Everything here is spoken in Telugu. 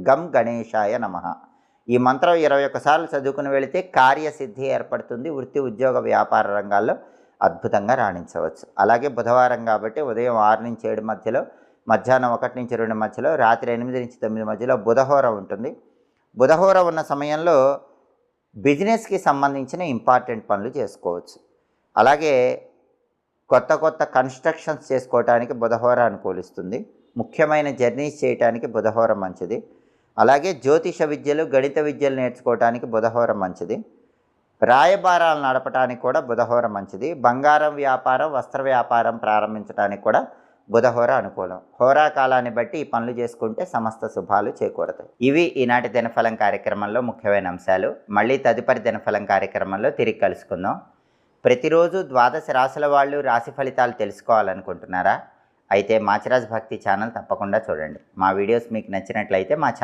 గం గణేశాయ నమః. ఈ మంత్రం 21 సార్లు చదువుకుని వెళితే కార్యసిద్ధి ఏర్పడుతుంది. వృత్తి, ఉద్యోగ, వ్యాపార రంగాల్లో అద్భుతంగా రాణించవచ్చు. అలాగే బుధవారం కాబట్టి ఉదయం 6-7 మధ్యలో, మధ్యాహ్నం 1-2 మధ్యలో, రాత్రి 8-9 మధ్యలో బుధహోర ఉంటుంది. బుధహోర ఉన్న సమయంలో బిజినెస్కి సంబంధించిన ఇంపార్టెంట్ పనులు చేసుకోవచ్చు. అలాగే కొత్త కన్స్ట్రక్షన్స్ చేసుకోవటానికి బుధహోర అనుకూలిస్తుంది. ముఖ్యమైన జర్నీస్ చేయడానికి బుధహోర మంచిది. అలాగే జ్యోతిష విద్యలు, గణిత విద్యలు నేర్చుకోవటానికి బుధహోర మంచిది. రాయబారాలు నడపడానికి కూడా బుధహోర మంచిది. బంగారం వ్యాపారం, వస్త్ర వ్యాపారం ప్రారంభించడానికి కూడా బుధహోర అనుకూలం. హోరా కాలాన్ని బట్టి ఈ పనులు చేసుకుంటే సమస్త శుభాలు చేకూరతాయి. ఇవి ఈనాటి దినఫలం కార్యక్రమంలో ముఖ్యమైన అంశాలు. మళ్ళీ తదుపరి దినఫలం కార్యక్రమంలో తిరిగి కలుసుకుందాం. ప్రతిరోజు 12 రాశుల వాళ్ళు రాశి ఫలితాలు తెలుసుకోవాలనుకుంటున్నారా? అయితే మాచిరాజ్ భక్తి ఛానల్ తప్పకుండా చూడండి. మా వీడియోస్ మీకు నచ్చినట్లయితే మా